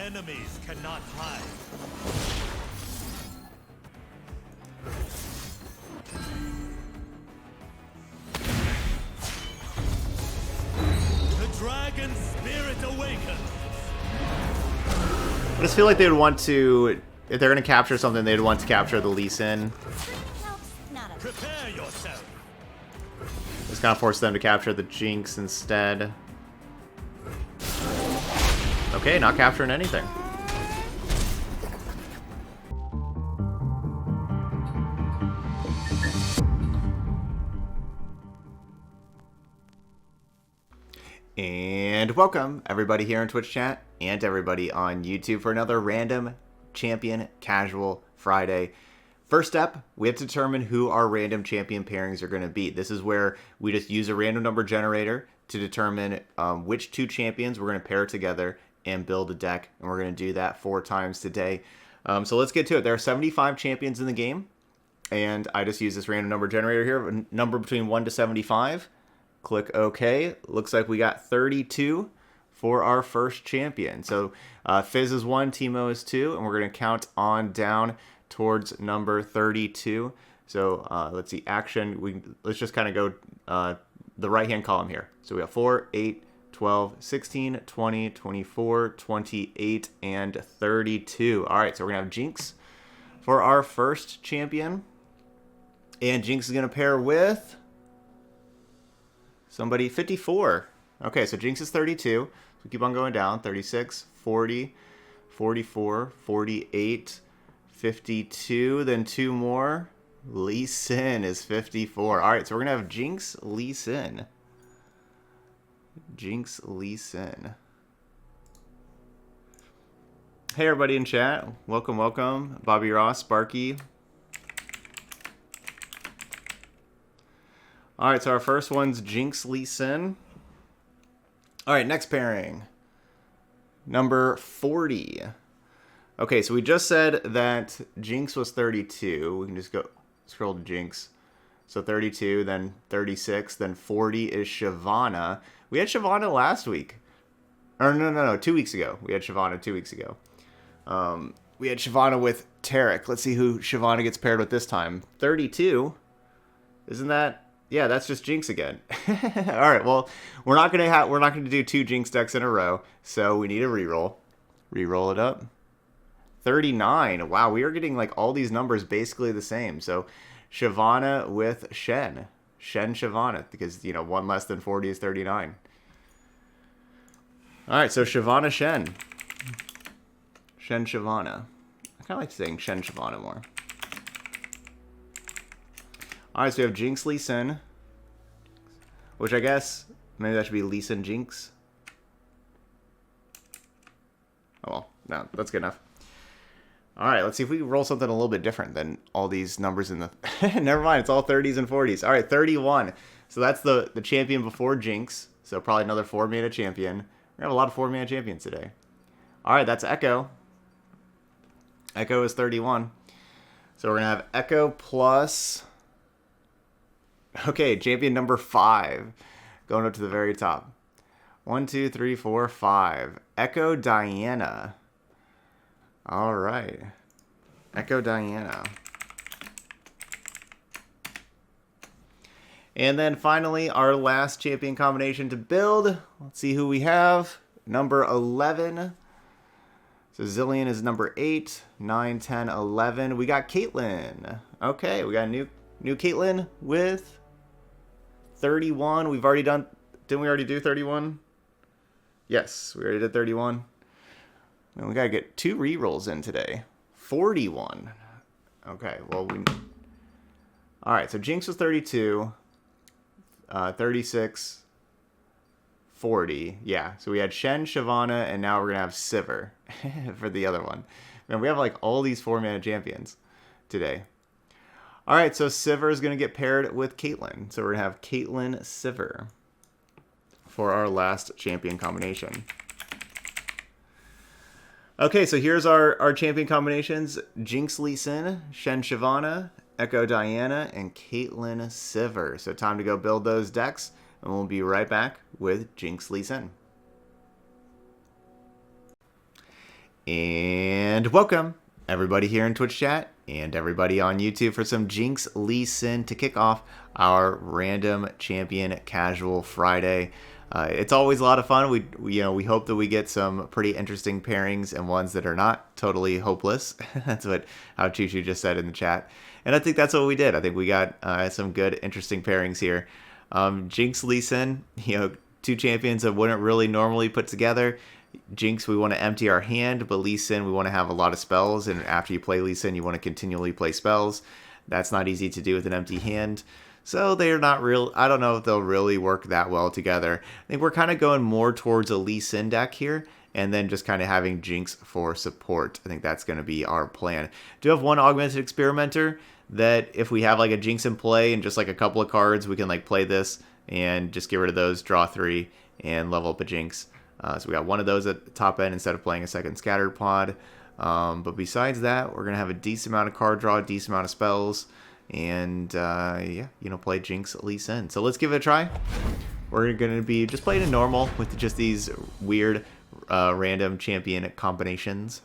Enemies cannot hide. The dragon spirit awakens. I just feel like they would want to, if they're going to capture something, they'd want to capture the Lee Sin. Prepare yourself. Just kind of force them to capture the Jinx instead. Okay, not capturing anything. And welcome everybody here in Twitch chat and everybody on YouTube for another random champion casual Friday. First step, we have to determine who our random champion pairings are going to be. This is where we just use a random number generator to determine which two champions we're going to pair together and build a deck, and we're going to do that 4 times today. So let's get to it. There are 75 champions in the game, and I just use this random number generator here, a number between 1 to 75. Click OK. Looks like we got 32 for our first champion. So Fizz is 1, Teemo is 2, and we're going to count on down towards number 32. So let's see, action. Let's just kind of go the right-hand column here. So we have 4, 8, 12, 16, 20, 24, 28, and 32. All right, so we're going to have Jinx for our first champion. And Jinx is going to pair with somebody 54. Okay, so Jinx is 32. So keep on going down. 36, 40, 44, 48, 52. Then 2 more. Lee Sin is 54. All right, so we're going to have Jinx, Lee Sin. Jinx, Lee Sin. Hey, everybody in chat. Welcome, welcome. Bobby Ross, Sparky. All right, so our first one's Jinx, Lee Sin. All right, next pairing. Number 40. Okay, so we just said that Jinx was 32. We can just go scroll to Jinx. So 32, then 36, then 40 is Shyvana. We had Shyvana last week. Or no, 2 weeks ago. We had Shyvana 2 weeks ago. We had Shyvana with Tarek. Let's see who Shyvana gets paired with this time. 32. Isn't that? Yeah, that's just Jinx again. All right, well, we're not gonna do 2 Jinx decks in a row, so we need a reroll. Reroll it up. 39. Wow, we are getting like all these numbers basically the same. So Shyvana with Shen. Shen Shyvana, because, you know, 1 less than 40 is 39. All right, so Shyvana Shen. Shen Shyvana. I kind of like saying Shen Shyvana more. All right, so we have Jinx Lee Sin, which I guess maybe that should be Lee Sin Jinx. Oh, well, no, that's good enough. All right, let's see if we roll something a little bit different than all these numbers in the... Never mind, it's all 30s and 40s. All right, 31. So that's the champion before Jinx. So probably another 4-mana champion. We're going to have a lot of 4-mana champions today. All right, that's Echo. Echo is 31. So we're going to have Echo plus... Okay, champion number 5. Going up to the very top. 1, 2, 3, 4, 5. Echo Diana. All right. Echo Diana. And then finally, our last champion combination to build. Let's see who we have. Number 11. So Zillion is number 8, 9, 10, 11. We got Caitlyn. Okay, we got a new Caitlyn with 31. We've already done... Didn't we already do 31? Yes, we already did 31. And we got to get 2 rerolls in today. 41. Okay, well, we... All right, so Jinx was 32. 36. 40. Yeah, so we had Shen, Shyvana, and now we're going to have Sivir for the other one. Man, we have like all these 4-mana champions today. All right, so Sivir is going to get paired with Caitlyn. So we're going to have Caitlyn Sivir for our last champion combination. Okay, so here's our champion combinations. Jinx Lee Sin, Shen Shyvana, Echo Diana, and Caitlyn Sivir. So time to go build those decks, and we'll be right back with Jinx Lee Sin. And welcome everybody here in Twitch chat and everybody on YouTube for some Jinx Lee Sin to kick off our random champion casual Friday. It's always a lot of fun. We hope that we get some pretty interesting pairings and ones that are not totally hopeless. That's how Choo just said in the chat. And I think that's what we did. I think we got some good, interesting pairings here. Jinx Lee Sin, two champions that wouldn't really normally put together. Jinx, we want to empty our hand, but Lee Sin, we want to have a lot of spells, and after you play Lee Sin, you want to continually play spells. That's not easy to do with an empty hand. So they're not real. I don't know if they'll really work that well together. I think we're kind of going more towards a Lee Sin deck here, and then just kind of having Jinx for support. I think that's going to be our plan. Do have one Augmented Experimenter that if we have like a Jinx in play and just like a couple of cards, we can like play this and just get rid of those, draw 3, and level up a Jinx. So we got one of those at the top end instead of playing a second Scattered Pod. But besides that, we're going to have a decent amount of card draw, a decent amount of spells, and play Jinx Lee Sin. So let's give it a try. We're going to be just playing a normal with just these weird random champion combinations.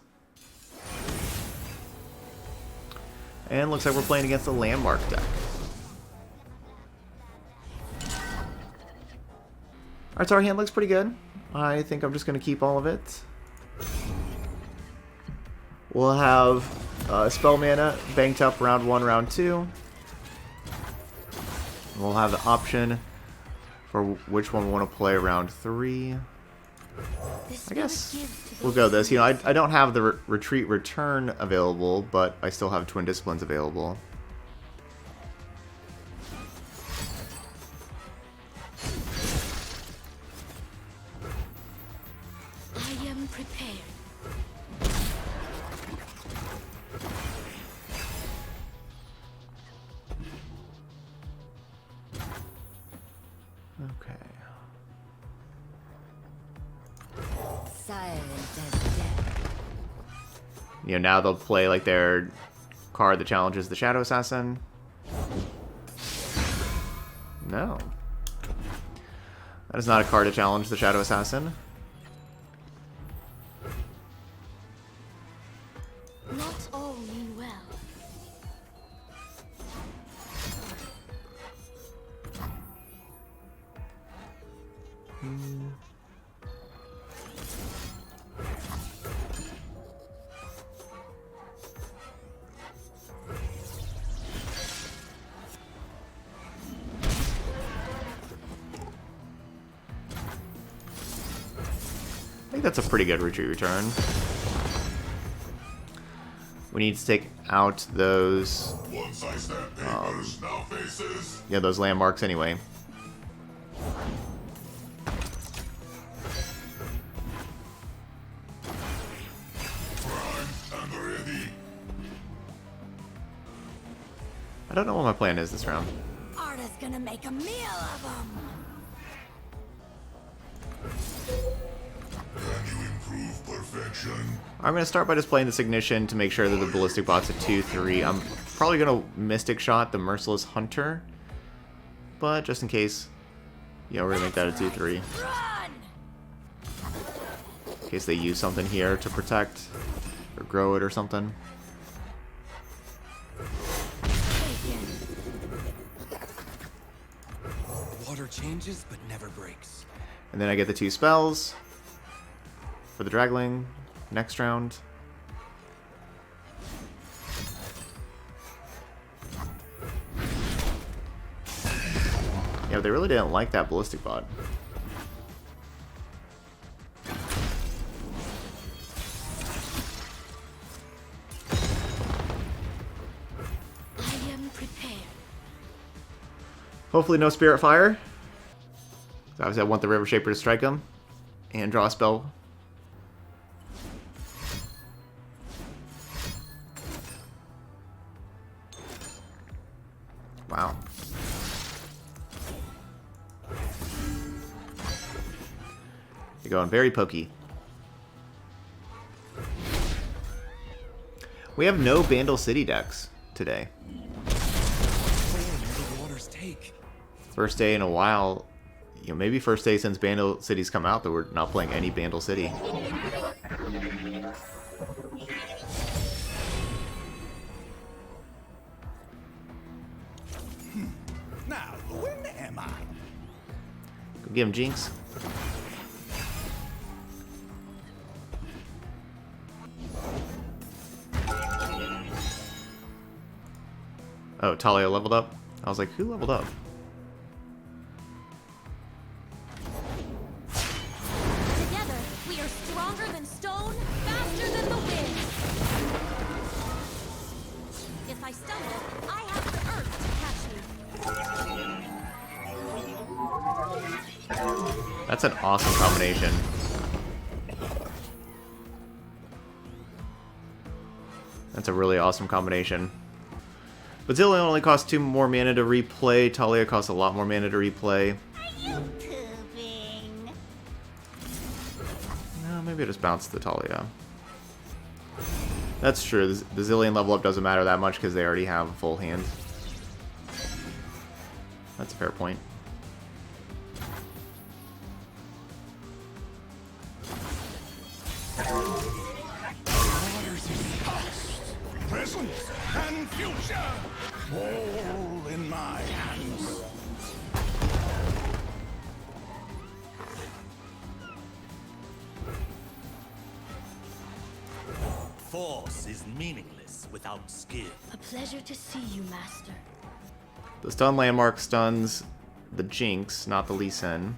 And looks like we're playing against a Landmark deck. Alright, so our hand looks pretty good. I think I'm just going to keep all of it. We'll have spell mana banked up round 1, round 2. We'll have the option for which one we want to play round 3. I guess we'll go this. I don't have the retreat return available, but I still have Twin Disciplines available. I am prepared. Okay. Silent as death. Now they'll play like their card that challenges the Shadow Assassin. No. That is not a card to challenge the Shadow Assassin. Not all mean well. I think that's a pretty good retreat return. We need to take out those those landmarks anyway. I don't know what my plan is this round. Arda's gonna make a meal of them. Can you improve perfection? I'm going to start by just playing this Ignition to make sure that the Ballistic Bot's a 2-3. I'm probably going to Mystic Shot the Merciless Hunter, but just in case, we're going to make that a 2-3. Run! In case they use something here to protect or grow it or something. Water changes but never breaks. And then I get the 2 spells for the Dragling next round. Yeah, they really didn't like that Ballistic Bot. I am prepared. Hopefully no Spirit Fire. So obviously I want the River Shaper to strike him and draw a spell. Wow. You're going very pokey. We have no Bandle City decks today. First day in a while. Maybe first day since Bandle City's come out that we're not playing any Bandle City. Now, when am I? Go give him Jinx. Oh, Talia leveled up? I was like, who leveled up? Together, we are stronger than stone, faster than the wind. If I stumble, I have the earth to catch me. That's an awesome combination. That's a really awesome combination. But Zillion only costs 2 more mana to replay. Talia costs a lot more mana to replay. Are you pooping? No, maybe I just bounce the Talia. That's true. The Zillion level up doesn't matter that much because they already have a full hand. That's a fair point. Present and future, all in my hands. Force is meaningless without skill. A pleasure to see you, Master. The stun landmark stuns the Jinx, not the Lee Sin.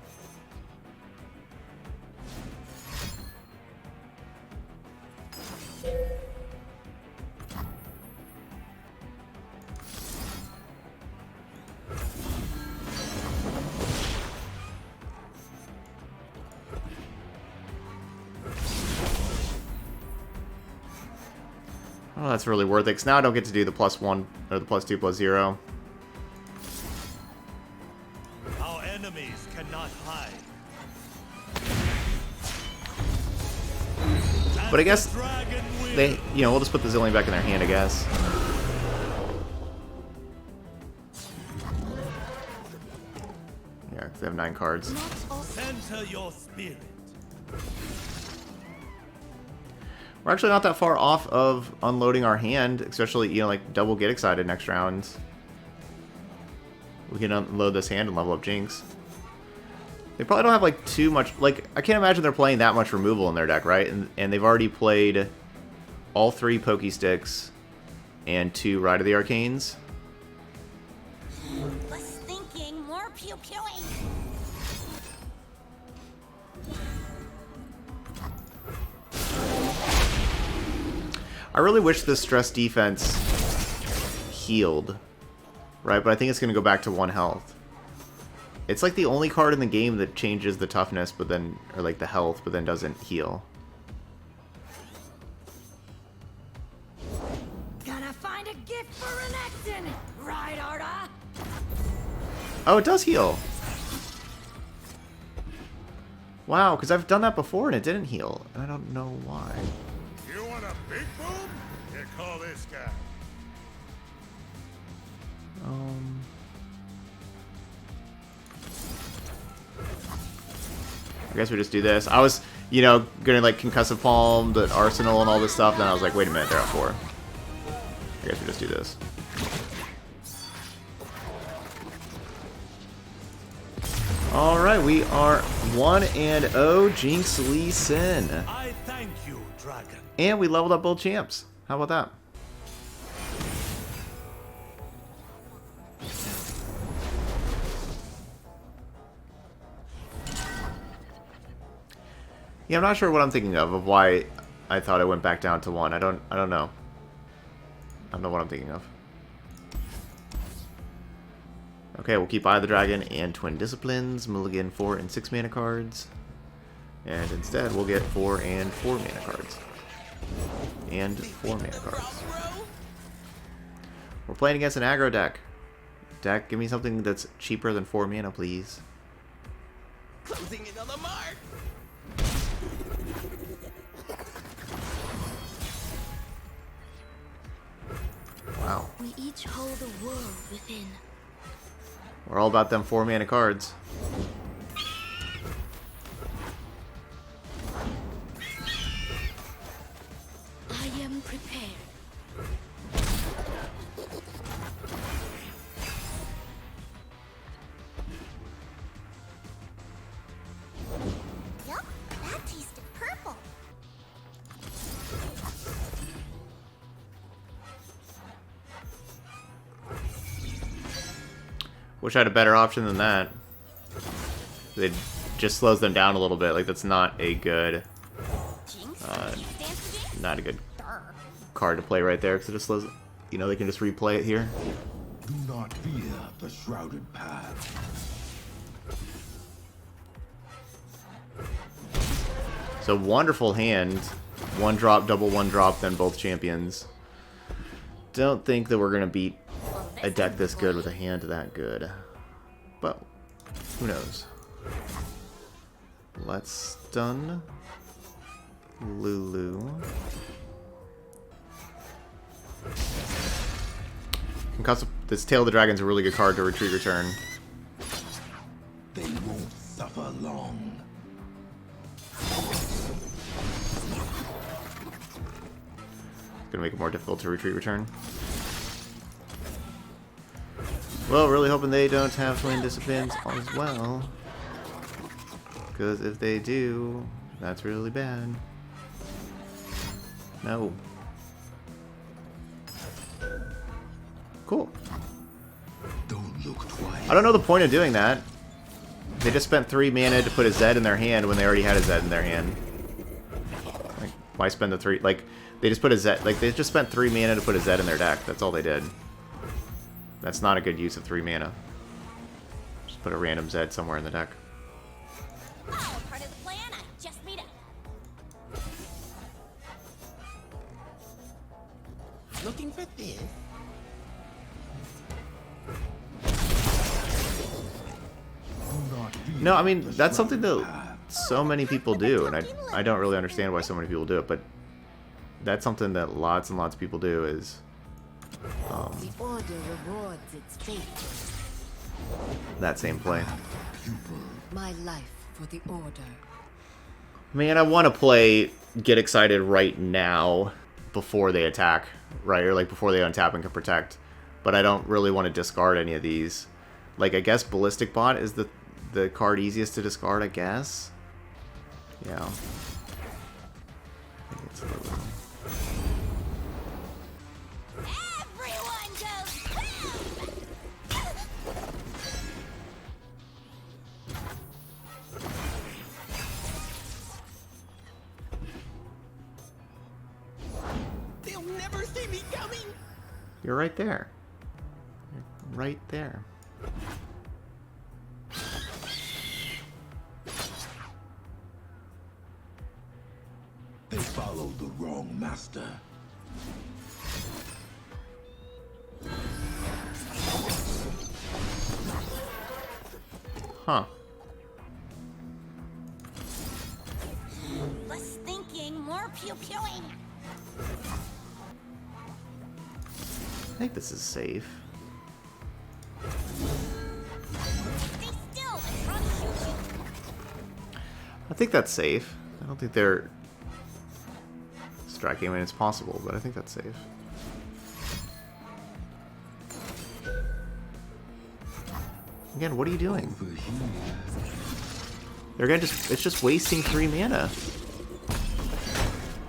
Oh, that's really worth it, because now I don't get to do the +1, or the +2/+0. Our enemies cannot hide. But I guess The dragon will. they, you know, we'll just put the Zillion back in their hand, I guess. Yeah, 'cause they have 9 cards. Center your spirit. We're actually not that far off of unloading our hand, especially, you know, like, double Get Excited next round. We can unload this hand and level up Jinx. They probably don't have, like, too much, like, I can't imagine they're playing that much removal in their deck, right? And they've already played all 3 Pokesticks and 2 Ride of the Arcanes. Less thinking, more pew-pewing. I really wish this stress defense healed, right? But I think it's going to go back to 1 health. It's like the only card in the game that changes the toughness, but then, or like the health, but then doesn't heal. Gotta find a gift for Renekton, right, Arda? Oh, it does heal. Wow, because I've done that before and it didn't heal. And I don't know why. You want a big boom? You call this guy. I guess we just do this. I was, you know, gonna like concussive palm the arsenal and all this stuff. Then I was like, wait a minute, they're at 4. I guess we just do this. All right, we are 1-0. Jinx Lee Sin, I thank you, dragon. and we leveled up both champs. How about that? Yeah, I'm not sure what I'm thinking of why I thought I went back down to 1. I don't know. I don't know what I'm thinking of. Okay, we'll keep Eye of the Dragon and Twin Disciplines, mulligan 4 and 6 mana cards. And instead, we'll get 4 and 4 mana cards. And 4 mana cards. We're playing against an aggro deck. Deck, give me something that's cheaper than 4 mana, please. Closing in on the mark. Wow. We each hold a world within. We're all about them 4 mana cards. Come prepared. Yup, that tasted purple. Wish I had a better option than that. It just slows them down a little bit. Like, that's not a good... Jinx, not a good card to play right there, because it just slows... You know, they can just replay it here. Do not fear the shrouded path. So, wonderful hand. One drop, double one drop, then both champions. Don't think that we're going to beat a deck this good with a hand that good. But, who knows? Let's stun Lulu. This Tail of the Dragon's a really good card to retreat return. They won't suffer long. Gonna make it more difficult to retreat return. Well, really hoping they don't have Twin Disciplines as well. Because if they do, that's really bad. No. Cool. Don't look twice. I don't know the point of doing that. They just spent 3 mana to put a Zed in their hand when they already had a Zed in their hand. Like, why spend the 3? Like, they just put a Zed. Like, they just spent 3 mana to put a Zed in their deck. That's all they did. That's not a good use of 3 mana. Just put a random Zed somewhere in the deck. All part of the plan. I just made up. Looking for this? No, I mean, that's something that so many people do, and I don't really understand why so many people do it, but that's something that lots and lots of people do is... The order rewards its fate. that same play. My life for the order. Man, I want to play Get Excited right now before they attack, right? Or like before they untap and can protect. But I don't really want to discard any of these. Like, I guess Ballistic Bot is the card easiest to discard, I guess. Yeah. I think it's a little... Everyone goes boom! They'll never see me coming. You're right there. You're right there. They followed the wrong master. Huh. Less thinking, more pew-pewing. I think this is safe. Stay still and try to shoot you. I think that's safe. I don't think they're striking. I mean, it's possible, but I think that's safe. Again, what are you doing? They're gonna it's just wasting 3 mana.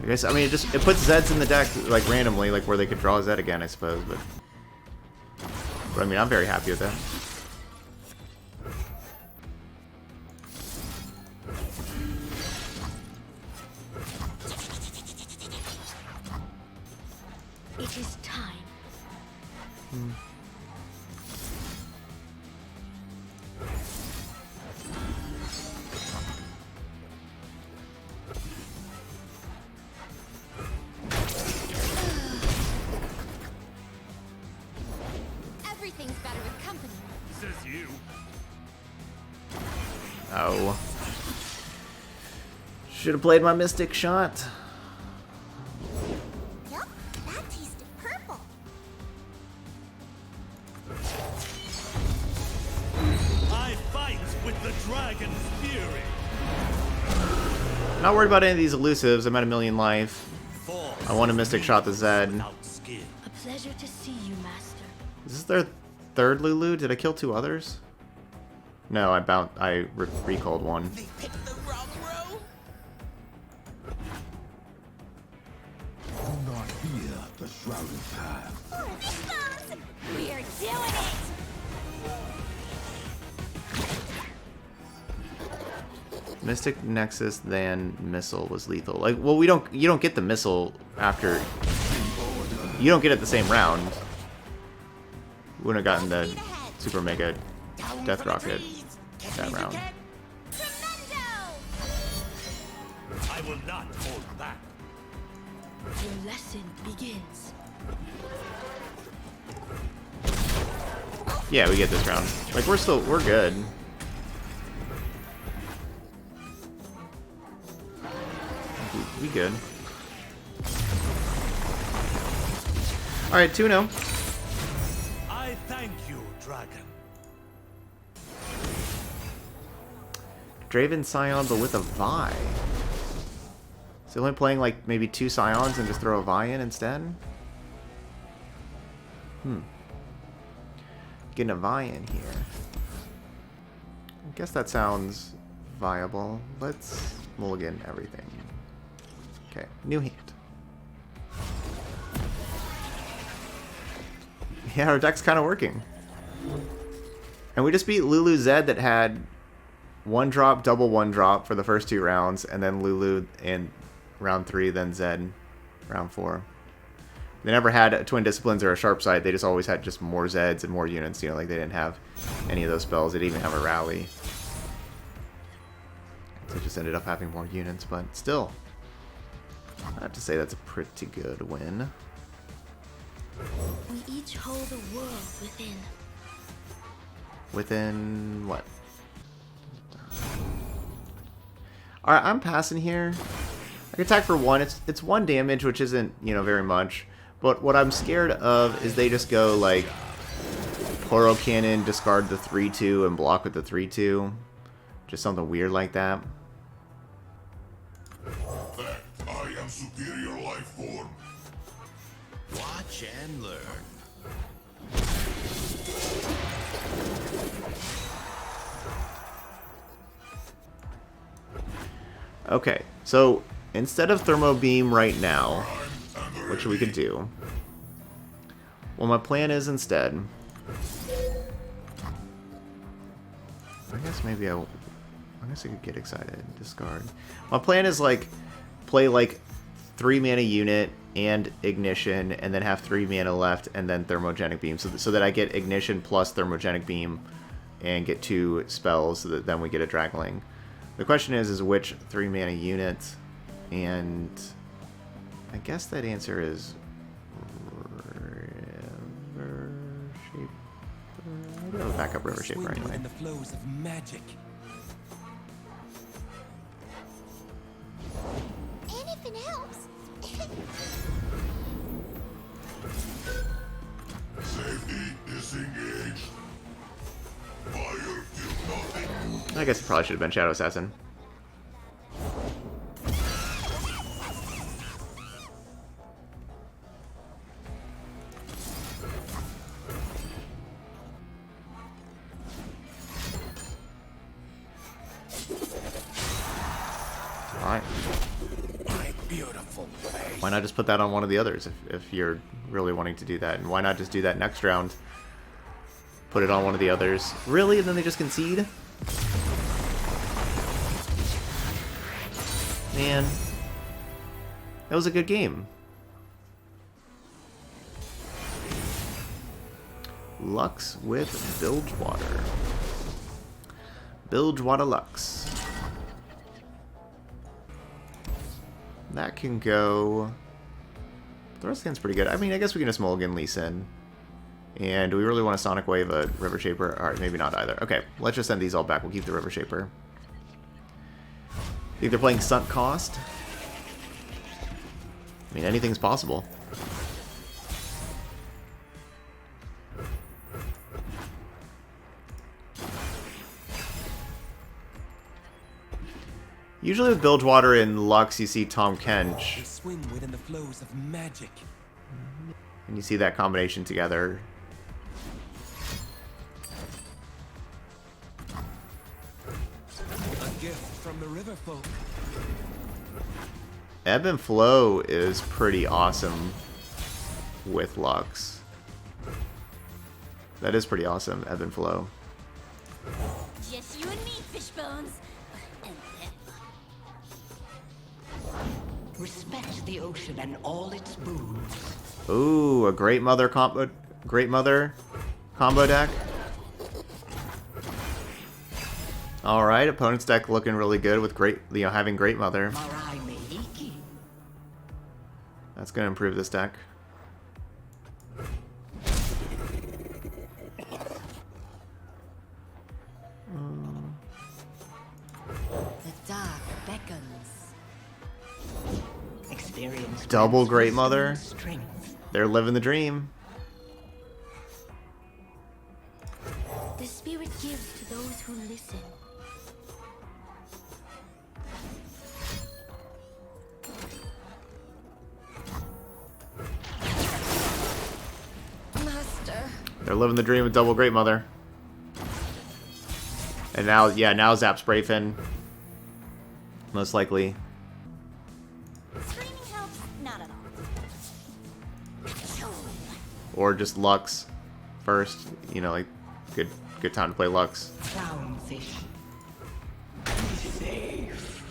I guess, I mean, it puts Zeds in the deck, like, randomly, like, where they could draw a Zed again, I suppose, but I mean, I'm very happy with that. It is time. Everything's better with company. Says you. Oh. Should have played my Mystic Shot. Yup, that tasted purple. I fight with the dragon's fury. Not worried about any of these elusives. I'm at 1,000,000 life. Force I want to Mystic Shot the Zed. without skill. A pleasure to see you, Master. Is this their third Lulu? Did I kill 2 others? No, I recalled one. They picked the wrong row. Do not fear the shrouded path. For the foes! We're doing it! Mystic Nexus then Missile was lethal. Like, well, you don't get the missile after. You don't get it the same round. Wouldn't have gotten the Super Mega Down Death for the Rocket trees. Catch that me if you round. can. Tremendo! I will not hold back. Your lesson begins. Yeah, we get this round. Like, we're good. We good. Alright, 2-0. I thank you, dragon. Draven Scion, but with a Vi. Is he only playing like maybe 2 Scions and just throw a Vi in instead? Getting a Vi in here. I guess that sounds viable. Let's mulligan everything. Okay, new hand. Yeah, our deck's kind of working. And we just beat Lulu Zed that had 1-drop, double 1-drop for the first 2 rounds, and then Lulu in round 3, then Zed round 4. They never had Twin Disciplines or a Sharp Sight. They just always had just more Zeds and more units. You know, like they didn't have any of those spells. They didn't even have a rally. So it just ended up having more units, but still. I have to say that's a pretty good win. We each hold a world within. Within what? Alright, I'm passing here. I can attack for 1. It's 1 damage, which isn't, you know, very much. But what I'm scared of is they just go like Poro Cannon, discard the 3-2 and block with the 3-2. Just something weird like that. I am superior life form. Watch and learn. Okay, so instead of Thermo Beam right now, which we could do, well, my plan is instead, I guess maybe I guess I could get excited and discard. My plan is like play like 3 mana unit and Ignition, and then have 3 mana left, and then Thermogenic Beam, so that I get Ignition plus Thermogenic Beam, and get 2 spells, so that then we get a Dragling. The question is which 3 mana unit, and I guess that answer is River Shaper. I do have a backup River Shaper anyway. In the flows of magic. Anything helps. Safety disengaged. Fire do nothing. I guess it probably should have been Shadow Assassin. Alright. My beautiful face. Why not just put that on one of the others if you're really wanting to do that? And why not just do that next round? Put it on one of the others. Really? And then they just concede? Man. That was a good game. Lux with Bilgewater. Bilgewater Lux. That can go... The rest of the hand's pretty good. I mean, I guess we can just mulligan Lee Sin. And do we really want to Sonic Wave a River Shaper? Alright, maybe not either. Okay, let's just send these all back. We'll keep the River Shaper. Think they're playing Sunk Cost? I mean, anything's possible. Usually with Bilgewater and Lux, you see Tom Kench, They swim within the flows of magic. and you see that combination together. A gift from the river folk. Ebb and Flow is pretty awesome with Lux. That is pretty awesome, Ebb and Flow. Just you and me, Fishbones. And them. Respect the ocean and all its boons. Ooh, a Great Mother combo deck. All right, opponent's deck looking really good with having Great Mother. Marai Meiki. That's gonna improve this deck. The dark beckons. Experience Double grants Great wisdom Mother. and strength. They're living the dream. The spirit gives to those who listen. Master. They're living the dream with double Great Mother. And now, yeah, now Zap's Brayfin. Most likely. Screaming helps not at all. Or just Lux first. You know, like, good time to play Lux. Clownfish. Be safe.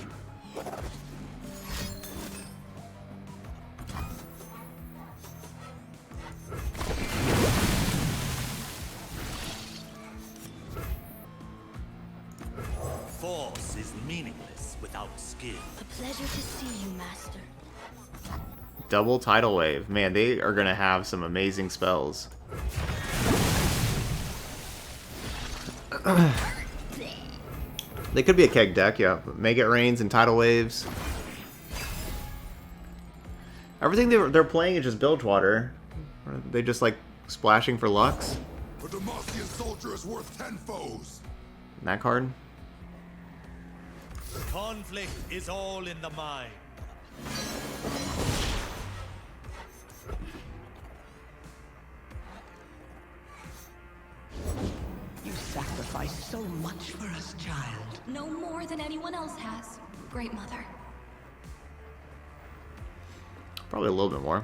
Force is meaningless without skill. A pleasure to see you, Master. Double Tidal Wave. Man, they are going to have some amazing spells. They could be a keg deck, yeah. Make It Rains and Tidal Waves. Everything they're playing is just Bilgewater. Are they just like splashing for Lux? A Demacian soldier is worth 10 foes. That card? Conflict is all in the mind. You sacrificed so much for us, child. No more than anyone else has, Great Mother. Probably a little bit more.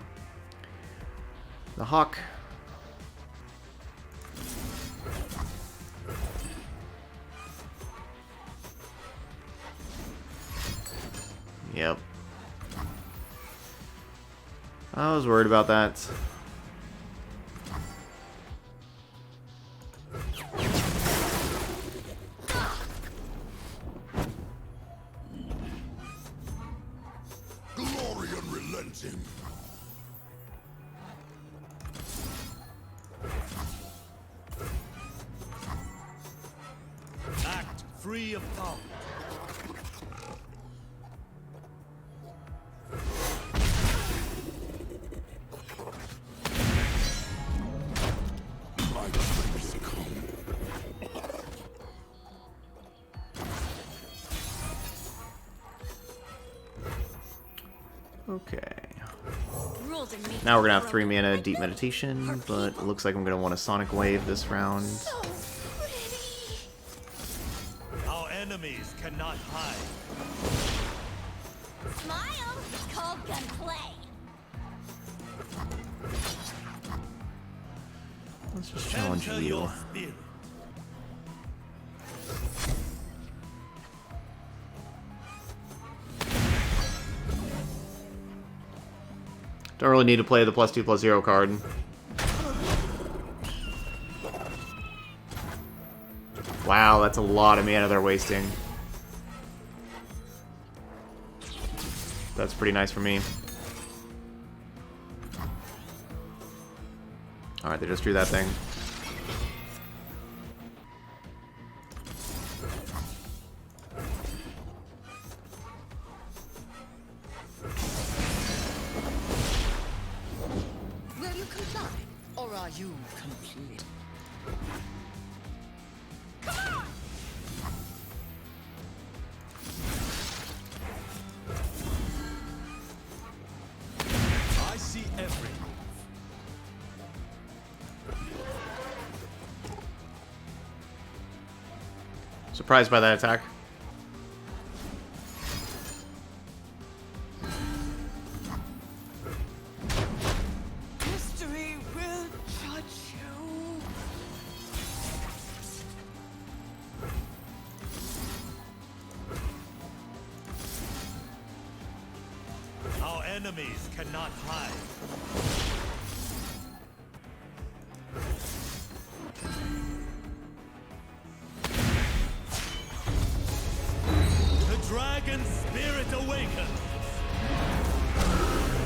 The Hawk. Yep. I was worried about that. Glory unrelenting. Act free of thought. My dreams come. Okay. Rules and me. Now we're gonna have 3 mana Deep Meditation, but it looks like I'm gonna want a Sonic Wave this round. So pretty. Our enemies cannot hide. Smile. It's called gunplay. Let's just challenge Enter you. your spirit. Don't really need to play the +2/+0 card. Wow, that's a lot of mana they're wasting. That's pretty nice for me. Alright, they just drew that thing. Will you comply, or are you complete? Surprised by that attack. History will judge you. Our enemies cannot hide. The dragon spirit awakens.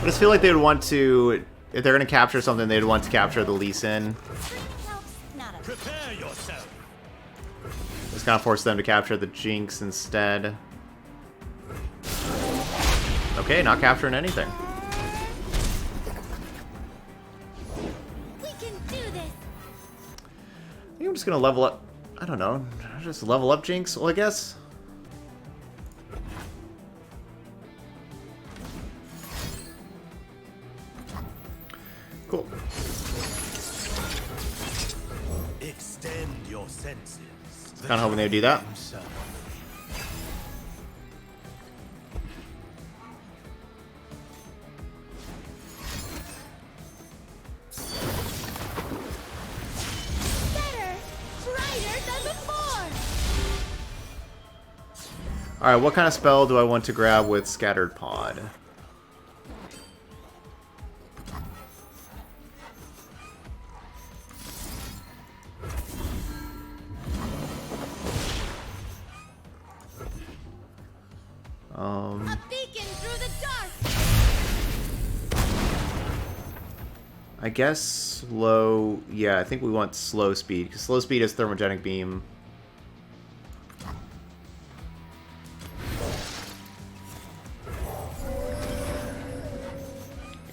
I just feel like they would want to, if they're going to capture something, they'd want to capture the Lee Sin. Screaming helps not a Prepare yourself. Just kind of force them to capture the Jinx instead. Okay, not capturing anything. We can do this. I think I'm just going to level up. I don't know. Just level up Jinx, well, I guess. Cool. Extend your senses. Kind of hoping they would do that. Better, brighter than before. Alright, what kind of spell do I want to grab with Scattered Pod? A beacon through the dark. I guess slow. Yeah, I think we want slow speed because slow speed is thermogenic beam.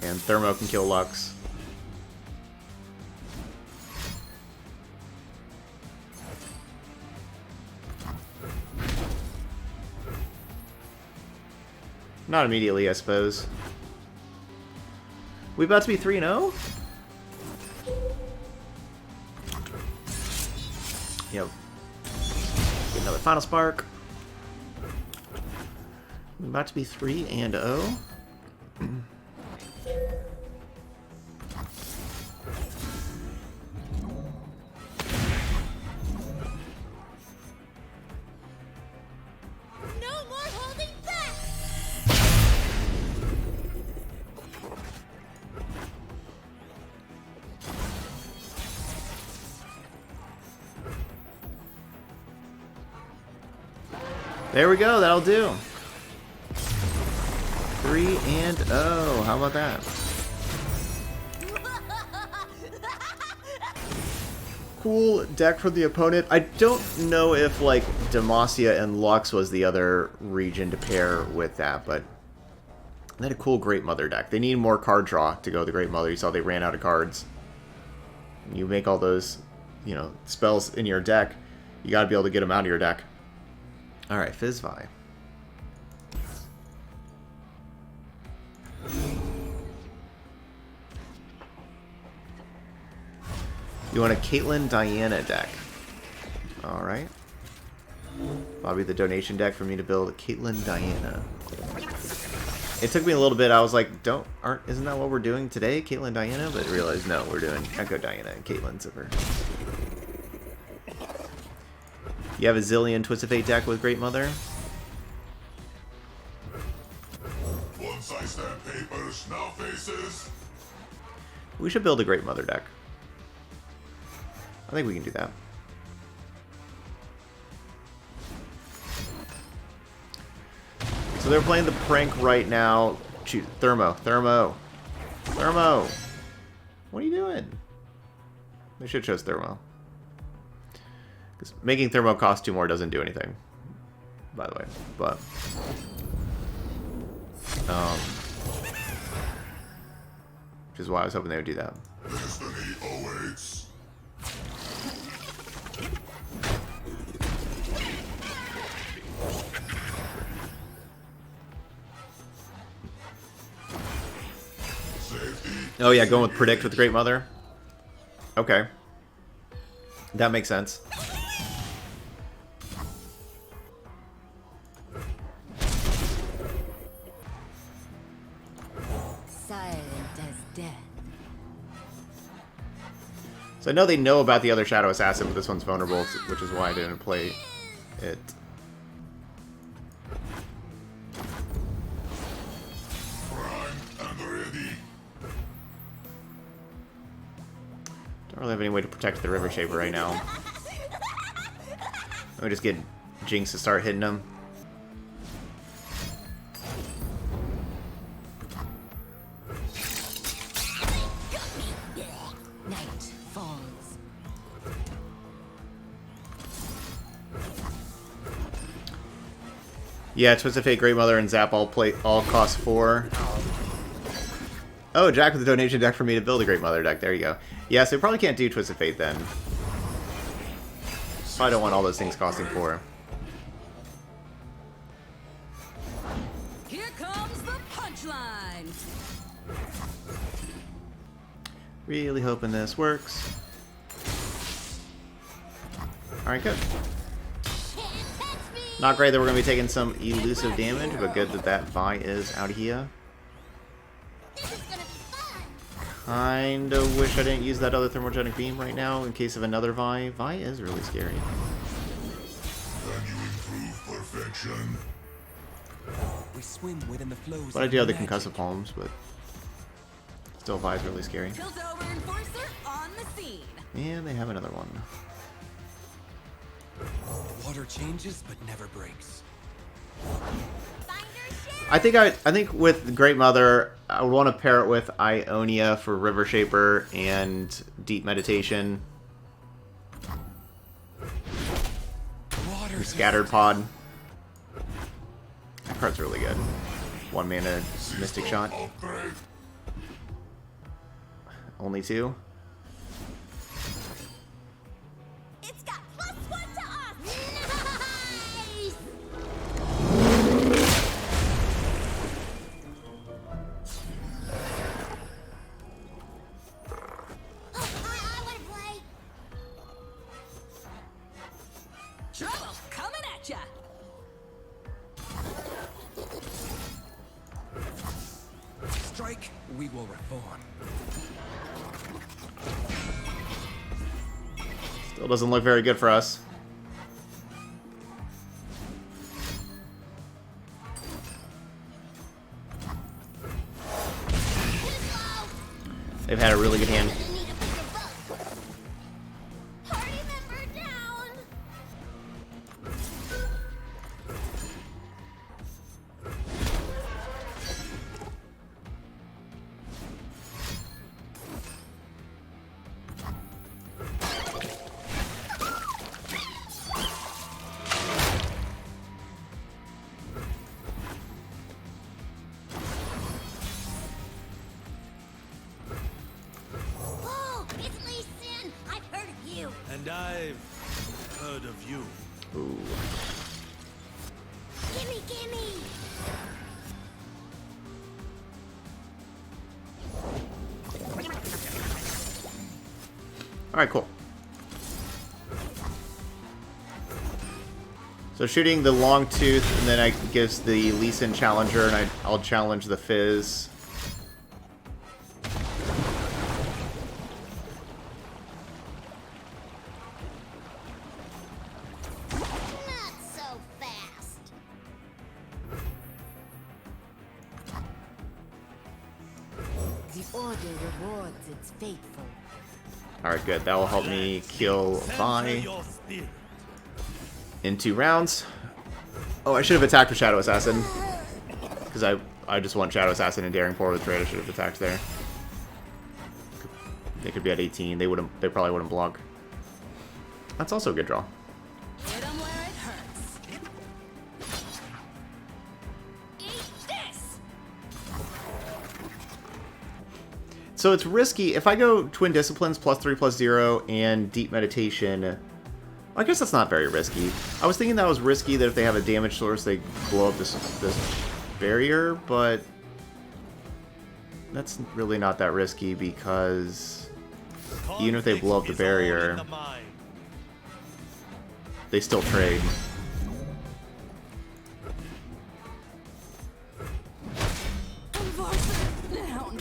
And thermo can kill Lux. Not immediately, I suppose. We about to be 3-0? Yep. Get another final spark. We're about to be 3-0. No more holding back. There we go, that'll do. 3-0. How about that? Cool deck for the opponent. I don't know if, like, Demacia and Lux was the other region to pair with that, but they had a cool Great Mother deck. They need more card draw to go with the Great Mother. You saw they ran out of cards. You make all those, you know, spells in your deck, you gotta be able to get them out of your deck. Alright, Fizz Vi. You want a Caitlyn Diana deck. Alright. Probably the donation deck for me to build a Caitlyn Diana. It took me a little bit. I was like, isn't that what we're doing today? Caitlyn Diana? But I realized, no, we're doing Echo Diana and Caitlyn Zipper. You have a zillion Twisted Fate deck with Great Mother? Once I stamp papers, now faces. We should build a Great Mother deck. I think we can do that. So they're playing the prank right now. Shoot, Thermo. What are you doing? They should chose Thermo. Because making Thermo cost 2 more doesn't do anything, by the way. But which is why I was hoping they would do that. Destiny awaits. Oh yeah, going with Predict with Great Mother. Okay. That makes sense. death. So I know they know about the other Shadow Assassin, but this one's vulnerable, which is why I didn't play it. Don't really have any way to protect the River Shaper right now. Let me just get Jinx to start hitting him. Night falls. Yeah, Twisted Fate, Great Mother, and Zap all cost 4. Oh, Jack with a donation deck for me to build a Great Mother deck. There you go. Yeah, so we probably can't do Twisted Fate then. I don't want all those things costing 4. Here comes the punchline. Really hoping this works. Alright, good. Not great that we're going to be taking some elusive damage, but good that that Vi is out of here. Kinda wish I didn't use that other thermogenic beam right now in case of another Vi. Vi is really scary. Can you improve perfection? We swim within the flows. But I do have the concussive palms, but still Vi is really scary. Piltover enforcer on the scene. And they have another one. Water changes but never breaks. I think with Great Mother, I would want to pair it with Ionia for River Shaper and Deep Meditation. Water Scattered Pod. That card's really good. 1 mana Mystic Shot. Upgrade. Only 2. It's got +1 to us. Nice. I want to play. trouble coming at ya. Strike, we will reform. Still doesn't look very good for us. They've had a really good hand. Party member down. Whoa, it's Lee Sin. I've heard of you. And I've heard of you. Ooh. Gimme, gimme. Alright, cool. So shooting the long tooth, and then I gives the Lee Sin challenger, and I'll challenge the Fizz. Not so fast. The order rewards its faithful. Alright, good. That will help me kill Center Vi your spirit. in 2 rounds. Oh, I should have attacked with Shadow Assassin. Because I just want Shadow Assassin and Daring Pour with Trade. I should have attacked there. They could be at 18. They probably wouldn't block. That's also a good draw. Hit 'em where it hurts. Eat this. So it's risky. If I go Twin Disciplines +3/+0 and Deep Meditation, I guess that's not very risky. I was thinking that was risky that if they have a damage source, they blow up this barrier, but that's really not that risky because even if they blow up the Conflict is all in barrier, the mind. they still trade. Enforcer down.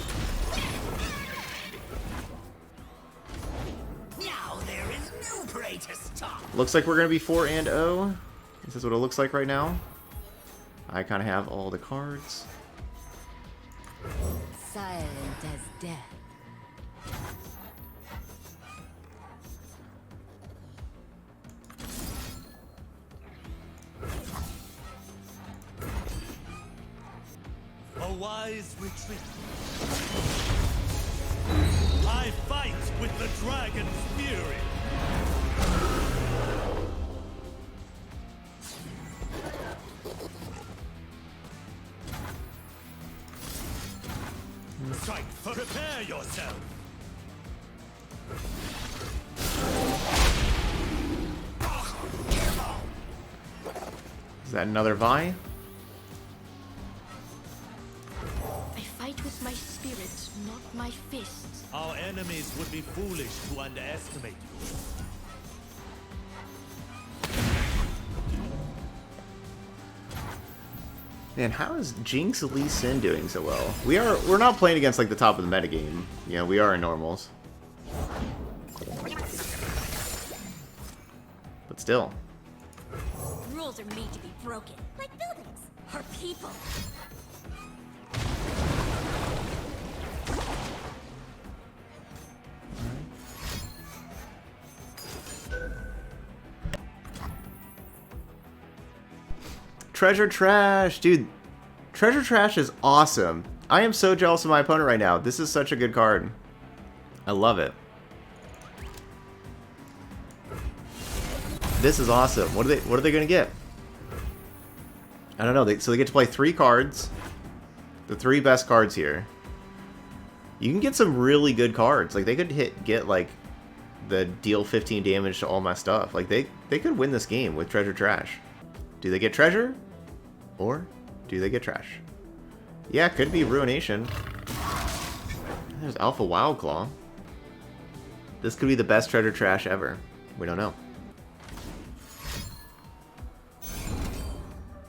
Looks like we're going to be 4-0. This is what it looks like right now. I kind of have all the cards. Silent as death. A wise retreat. I fight with the dragon's fury. Strike for prepare yourself. Is that another Vi? I fight with my spirit, not my fists. Our enemies would be foolish to underestimate you. Man, how is Jinx Lee Sin doing so well? We're not playing against like the top of the metagame. You know, we are in normals. But still. Rules are made to be broken, like buildings or people. Treasure Trash! Dude, Treasure Trash is awesome. I am so jealous of my opponent right now. This is such a good card. I love it. This is awesome. What are they gonna get? I don't know. So they get to play 3 cards. The 3 best cards here. You can get some really good cards. Like they could get like the deal 15 damage to all my stuff. Like they could win this game with Treasure Trash. Do they get treasure? Or do they get trash? Yeah, could be Ruination. There's Alpha Wildclaw. This could be the best Treasure Trash ever. We don't know.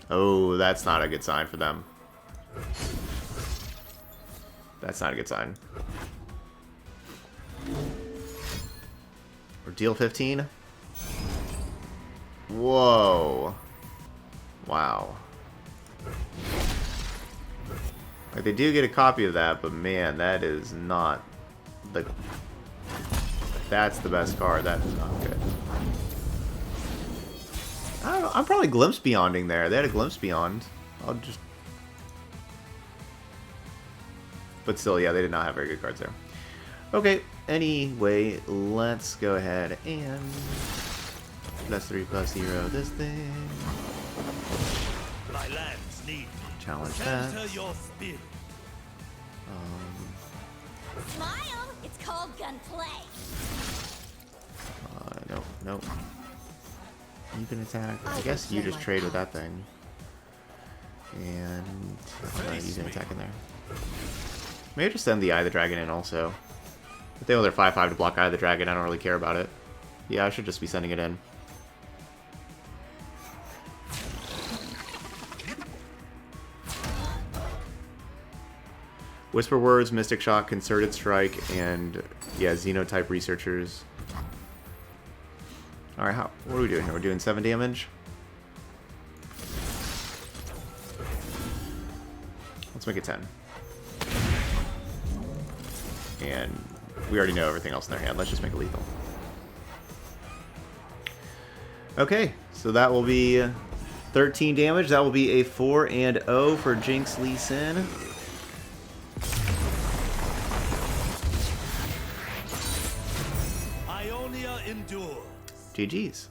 Oh, that's not a good sign for them. That's not a good sign. Or deal 15? Whoa. Wow. Like, they do get a copy of that, but man, that is not the... That's the best card. That is not good. I don't know. I'm probably Glimpse Beyonding there. They had a Glimpse Beyond. I'll just... But still, yeah, they did not have very good cards there. Okay, anyway, let's go ahead and... +3/+0 this thing. My lands need me. Challenge Center that. your spirit. Smile! It's called gunplay. No, no. You can attack. I I guess will you play just my trade with part. that thing. And you can attack in there. Maybe just send the Eye of the Dragon in also. If they want their 5/5 to block Eye of the Dragon, I don't really care about it. Yeah, I should just be sending it in. Whisper Words, Mystic Shock, Concerted Strike, and yeah, Xenotype Researchers. Alright, what are we doing here? We're doing 7 damage. Let's make it 10. And we already know everything else in their hand. Let's just make it lethal. Okay, so that will be 13 damage. That will be a 4-0 for Jinx Lee Sin. Ionia endures. GG's.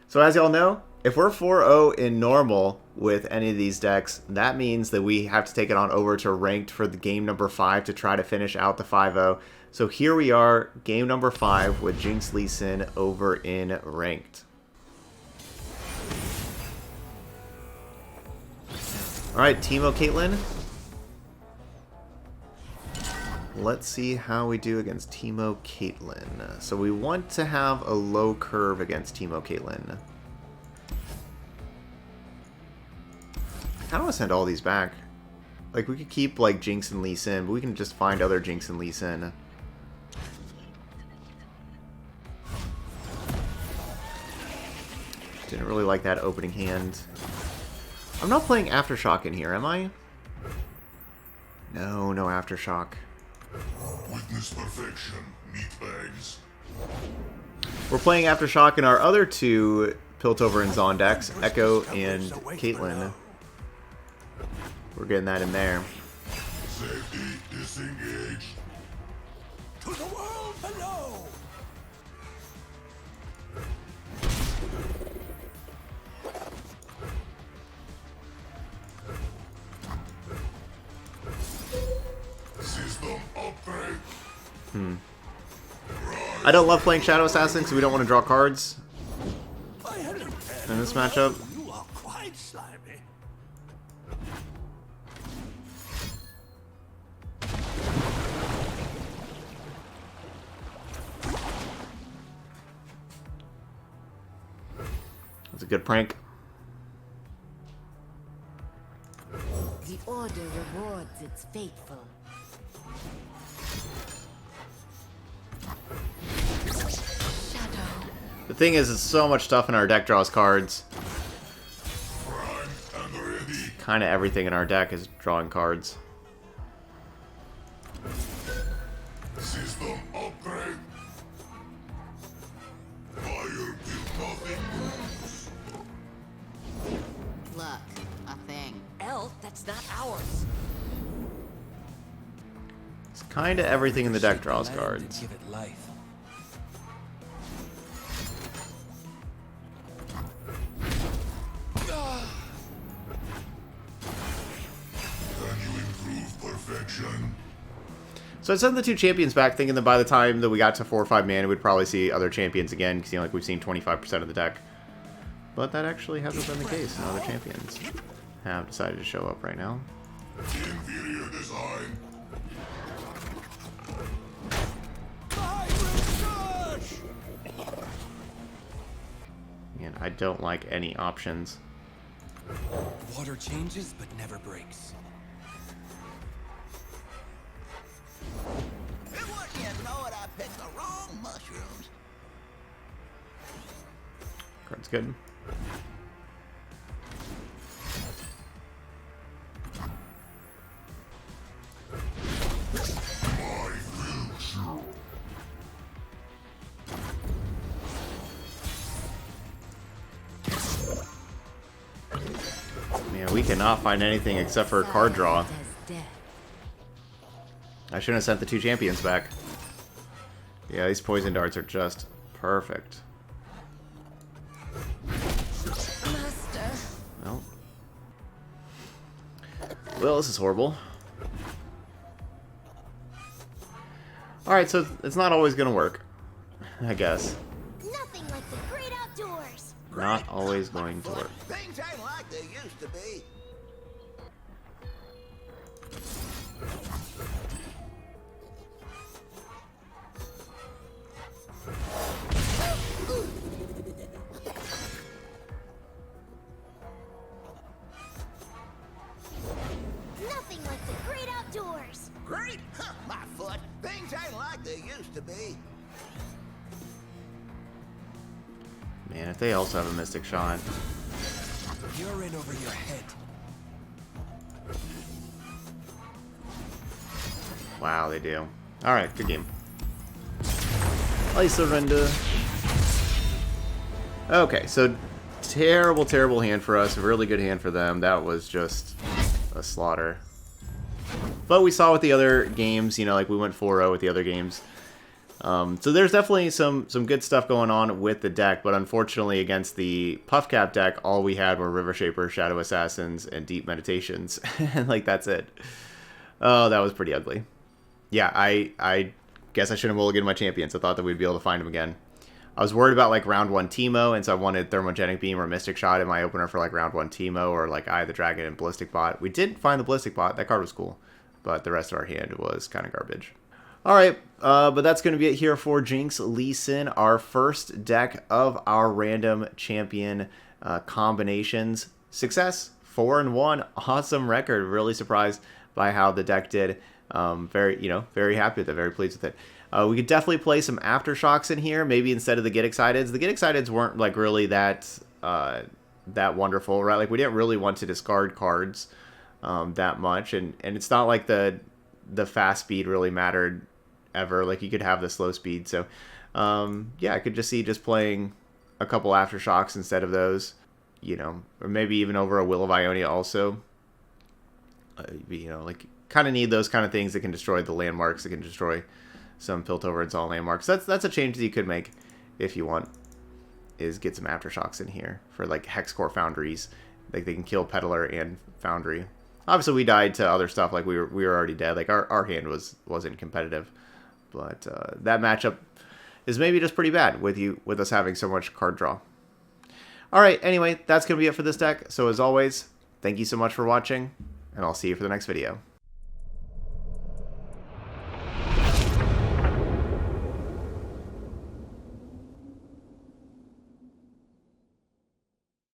So as y'all know, if we're 4-0 in normal with any of these decks, that means that we have to take it on over to ranked for the game number 5 to try to finish out the 5-0. So here we are, game number 5 with Jinx Lee Sin over in ranked. Alright, Teemo Caitlyn. Let's see how we do against Teemo Caitlyn. So we want to have a low curve against Teemo Caitlyn. I don't want to send all these back. Like, we could keep, like, Jinx and Lee Sin, but we can just find other Jinx and Lee Sin. Didn't really like that opening hand. I'm not playing Aftershock in here, am I? No, no Aftershock. Witness perfection, meatbags. We're playing Aftershock in our other two Piltover and Zaun decks, Echo and Caitlyn. We're getting that in there. Safety disengaged. To the world below! System upgrade. I don't love playing Shadow Assassin because we don't want to draw cards in this matchup. You are quite slimy. That's a good prank. The order rewards its faithful. Shadow. The thing is, it's so much stuff in our deck draws cards. Prime and ready. Kind of everything in our deck is drawing cards. System upgrade. Fire till nothing moves. Look, a thing. Elf, that's not ours. It's kind of everything in the deck draws cards. Give it life. Can you improve perfection? So I sent the two champions back, thinking that by the time that we got to 4 or 5 mana, we'd probably see other champions again, because like we've seen 25% of the deck. But that actually hasn't been the case, and other champions have decided to show up right now. Inferior design. And I don't like any options. Water changes, but never breaks. Wouldn't you know it, I picked the wrong mushrooms. Card's good. Man, we cannot find anything except for a card draw. As death. I shouldn't have sent the two champions back. Yeah, these poison darts are just perfect. Master. Well. Well, this is horrible. Alright, so it's not always gonna work. I guess. Nothing like the great outdoors. Not always going to work. Things ain't like they used to be. Nothing like the great outdoors. Great? Huh, my foot. Things ain't like they used to be. Man, if they also have a Mystic Shot. You're in over your head. Wow, they do. Alright, good game. I surrender. Okay, so terrible, terrible hand for us. A really good hand for them. That was just a slaughter. But we saw with the other games, you know, like we went 4-0 with the other games. So there's definitely some good stuff going on with the deck, but unfortunately against the Puffcap deck, all we had were River Shaper, Shadow Assassins, and Deep Meditations. And like, that's it. Oh, that was pretty ugly. Yeah, I guess I shouldn't mulligan my champions. I thought that we'd be able to find them again. I was worried about like round 1 Teemo, and so I wanted Thermogenic Beam or Mystic Shot in my opener for like round 1 Teemo, or like Eye of the Dragon and Ballistic Bot. We did find the Ballistic Bot. That card was cool, but the rest of our hand was kind of garbage. Alright, but that's going to be it here for Jinx Lee Sin, our first deck of our random champion combinations. Success, 4-1, awesome record. Really surprised by how the deck did. Very happy with it, very pleased with it. We could definitely play some Aftershocks in here, maybe instead of the Get Exciteds. The Get Exciteds weren't like really that that wonderful, right? Like we didn't really want to discard cards that much, and it's not like the fast speed really mattered ever. Like you could have the slow speed, so yeah, I could just see just playing a couple Aftershocks instead of those, you know, or maybe even over a Will of Ionia also. You know, like kind of need those kind of things that can destroy the landmarks, that can destroy some Piltover and Zaun landmarks. That's a change that you could make if you want, is get some Aftershocks in here for like Hexcore Foundries. Like they can kill Peddler and Foundry. Obviously we died to other stuff, like we were already dead. Like our hand wasn't competitive. But that matchup is maybe just pretty bad with us having so much card draw. Alright, anyway, that's gonna be it for this deck. So as always, thank you so much for watching, and I'll see you for the next video.